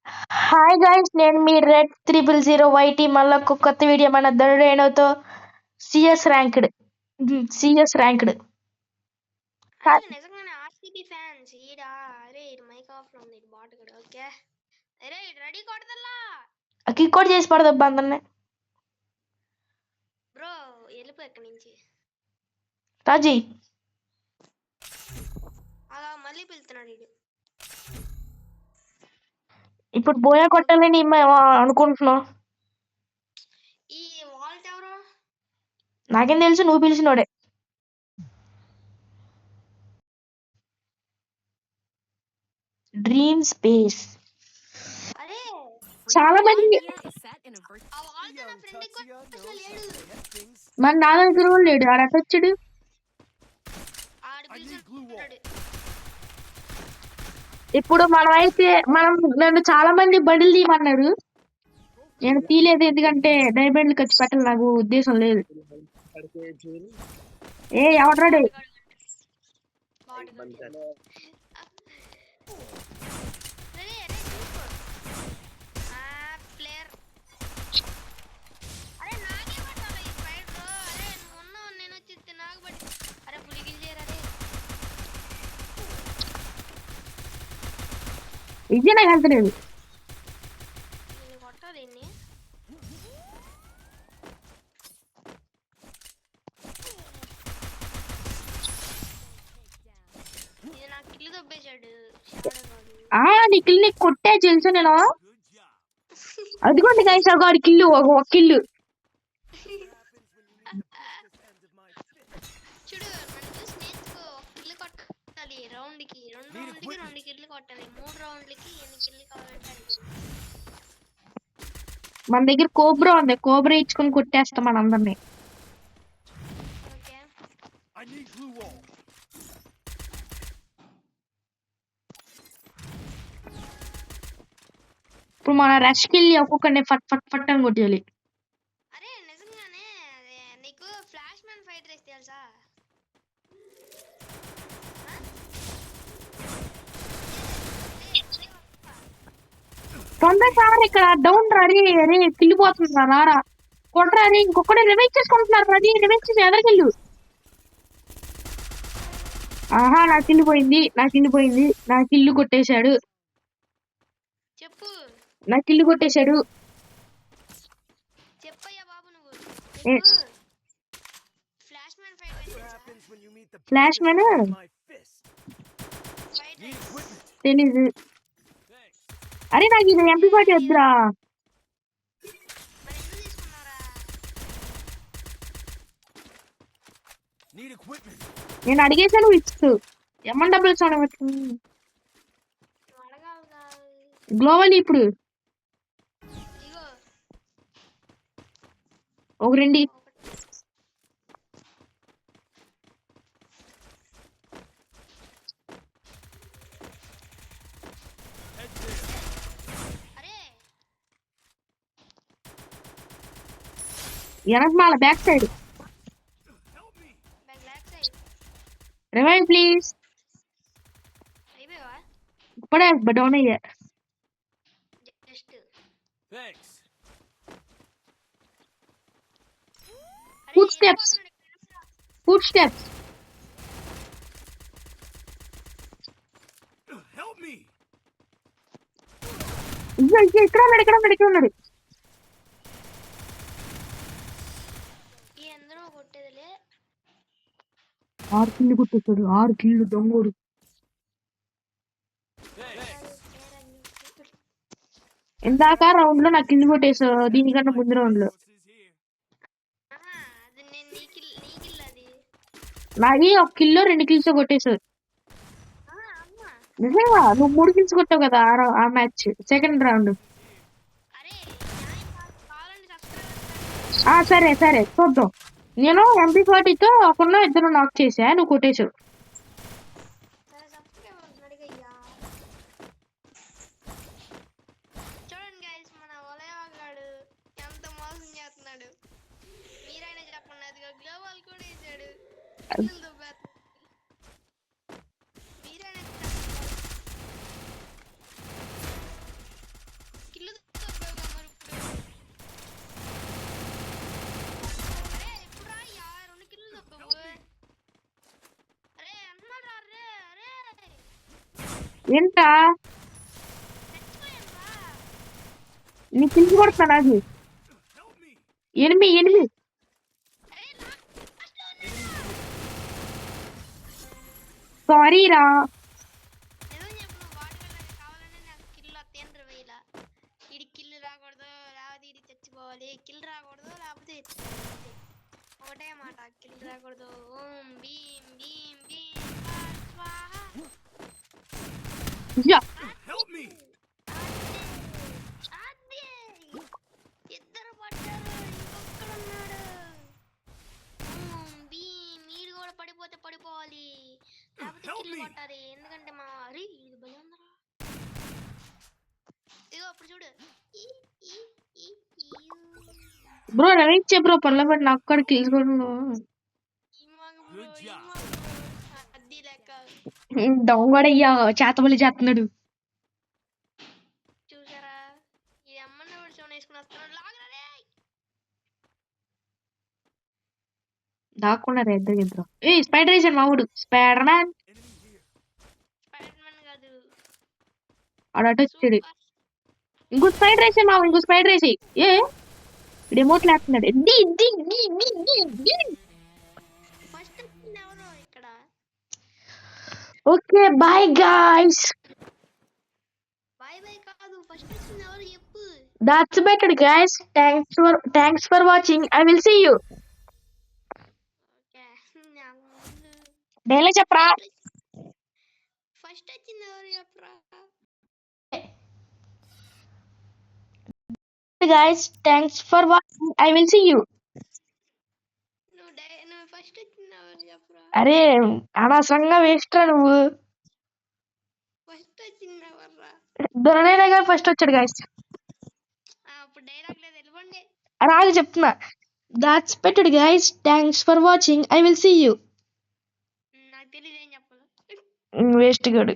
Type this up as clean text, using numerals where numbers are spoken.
Hi guys, నేను మీ red 000YT మళ్ళీ ఒక కొత్త వీడియో మన దరుడైనతో సిఎస్ ర్యాంక్డ్ సిఎస్ ర్యాంక్డ్ అరే నిజంగానే ఆర్సీబీ ఫ్యాన్స్ ఈడా. అరే ఇది మైక్ ఆఫ్ లో ఉంది, బాట్ కూడా. ఓకే అరే రెడీ కొడతల్లా కిక్ అవుట్ చేసి పడదబ్బా అందరిని. బ్రో వెళ్ళిపో ఇక్కడి నుంచి. రాజీ అలా మళ్ళీ పిలుతున్నాడు వీడు. ఇప్పుడు బోయా కొట్టాలని అనుకుంటున్నావు. ఈ వాల్ట్ ఎవరు? నాకేం తెలుసు, నువ్వు పిలిచినోడే. డ్రీమ్ స్పేస్ అరే చాలా మంది ఆ వాల్ట్ నా ఫ్రెండ్ అసలు లేడు. మన నా దగ్గర కూడా లేడు. ఆడటొచ్చాడు. ఆడు పిలుచుకుంటున్నాడు. ఇప్పుడు నన్ను చాలా మంది బండిలు తీయమన్నారు. నేను తీయలేదు, ఎందుకంటే డైమండ్లు ఖర్చు పెట్టాలి, నాకు ఉద్దేశం లేదు. ఏ ఎవడ్రాడు? బాట్ అరే అరే చూసుకో ఆ ప్లేయర్. అరే నాకే పట్టాలి ఈ ఫైట్ బ్రో. అరే నువ్వు ఉన్నావు, నేను వచ్చి నాకు పట్టి. అరే పులిగిల్ చేయరా రే. ఇది నాకు వెళ్తలేదు. నేను కొట్టాలి దీన్ని. ఇది నాకు కిల్లు దొబ్బేశాడు నిఖిల్ నీకు కొట్టే తెలుసు నేను. అదిగోండి గైస్, అగో కిల్లు, ఒక కిల్లు. చూడు నన్ను చూసి నేర్చుకో. కిల్లు కొట్టాలి రౌండ్కి, 2 రౌండ్లకి 2 కిల్లు కొట్టాలి. 3 రౌండ్లకి ఎన్ని కిల్లు కావాలంటే మన దగ్గర కోబ్రా ఉంది, కోబ్రా ఇచ్చుకొని కొట్టేస్తాం మనందరినీ. ఓకే ఇప్పుడు మన రష్కి వెళ్ళి ఒక్కొక్కరిని ఫట్ ఫట్ ఫట్ అని కొట్టేయాలి. అరే నిజంగానే నీకు ఫ్లాష్ మ్యాన్ ఫైట్ రేస్ తెలుసా? తొందరగా ఇక్కడ డౌన్ రాడి. అరే కిల్లిపోతుందా రారా, కొట్టరా. అరే ఇంకొకటి రివైజ్ చేసుకుంటున్నారు. అది రివైజ్ చేసి ఎదరికెళ్ళు. ఆహా, నాకు ఇల్లు పోయింది, నాకు ఇల్లు కొట్టేశాడు. చెప్పు నాకు ఇల్లు కొట్టేశాడు. చెప్పయ్యా బాబు నువ్వు. Flash man fight race flash man తెలీదు. అరే నాకు ఇది MP40 వద్దురా. మరి ఎందుకు తీసుకున్నారా? నేను అడిగేసాను ఇచ్చు. ఏమన్నా డబ్బులు ఇచ్చాను. నువ్వు అడగాలి కాదు. గ్లోవల్ ఇప్పుడు ఇగో ఒక రెండు. అరే వెనకమాల back side back side revive please. అయిపోయావా? ఇప్పుడే డౌన్ అయ్యా. Just foot steps, foot steps. ఇక్కడ ఉన్నాడు. ఈ అందరూ కొట్టేదిలే. 6 కిల్లు కొట్టేశాడు, 6 కిల్లు దొంగోడు. ఇందాక రౌండ్ లో నాకు కిల్లు కొట్టేశాడు, దీనికన్నా ముందు రౌండ్ లో. అది నేను నీ కిల్ అది. నాది 1 కిల్లో 2 కిల్స్ కొట్టేశాడు. అమ్మా నిజంగా నువ్వు 3 కిల్స్ కొట్టావు కదా ఆ మ్యాచ్ సెకండ్ రౌండ్. అరే కావాలంటే సబ్స్క్రైబ్. సరే సరే చూద్దాం. నేను MP40తో ఒకరినో ఇద్దరు నాక్ చేసా, నువ్వు కొట్టేశావు. సరే సబ్స్క్రైబర్స్ అడిగయ్యా. చూడండి గైస్, మన వలయవాగాడు ఎంత మోసం చేస్తున్నాడు. మీరైనా చెప్పండి. అదిగా గ్లోబల్ కూడా వేసాడు. మీరైనా ఏంటా నీ కింద కొడతా నాకు ఎనిమి సారీ రా నిజం చెప్పు నువ్వు వాడుకోలేదు కావాలని నాకు కిల్లు వస్తాయని వేయాల ఇడి కిల్లు రాకూడదు లేకపోతే ఇడి చచ్చిపోవాలి కిల్ రాకూడదు లేకపోతే చచ్చిపోవాలి. ఒకటే మాట కిల్ రాకూడదు. ఓం భీం భీం భీం స్వాహ. యా అదే ఇద్దరు పడ్డారు ఇంకొక్కడున్నాడు. ఓం భీం వీడు కూడా పడిపోతే పడిపోవాలి లేకపోతే కిల్ కొట్టాలి ఎందుకంటే మా అరే ఇది భయం ఉందరా. ఇదిగో అప్పుడు చూడు ఈ ఈ ఈ ఈ బ్రో రవిచ్చే బ్రో పనుల పడి నాకు కూడా తీసుకున్నాను ఇమాగ బ్రో అద్ది లెక్క దొంగడయ్యా చేతబలి చేస్తున్నాడు చూసారా ఇది అమ్మన్న కూడా చూడ వేసుకుని వస్తున్నాడు లాగరా రే. దాక్కున్నారా ఇద్దరు ఏ స్పైడర్ వేసాడు మా ఊడు స్పైడర్ మ్యాన్ స్పైడర్ మ్యాన్ కాదు ఆడ అటు వచ్చాడు సూపర్. ఇంకో స్పైడర్ వేసే మా ఇంకో స్పైడర్ వేసి ఏ ఇప్పుడు ఎమోట్లు వేస్తున్నాడు ఫస్ట్ వచ్చింది ఎవరు ఇక్కడ okay bye guys bye bye కాదు ఫస్ట్ వచ్చింది ఎవరు చెప్పు. that's better guys thanks for watching I will see you okay నాకు ముందు డైలీ చెప్పరా ఫస్ట్ వచ్చింది ఎవరు చెప్పరా. guys thanks for watching I will see you నువ్వు ఫస్ట్ వచ్చింది ఎవరు చెప్పరా. అరే అనవసరంగా వేస్ట్ రా నువ్వు ఫస్ట్ వచ్చింది ఎవర్రా. దొరనైనా గారు ఫస్ట్ వచ్చాడు గాయస్ అప్పుడు డైలాగ్ లేదు వెళ్ళిపోండి. రాగా చెప్తున్నా దాట్స్ పెట్టడ్ guys thanks for watching I will see you నాకు తెలియదు ఏం చెప్పాలి. వేస్ట్ గడు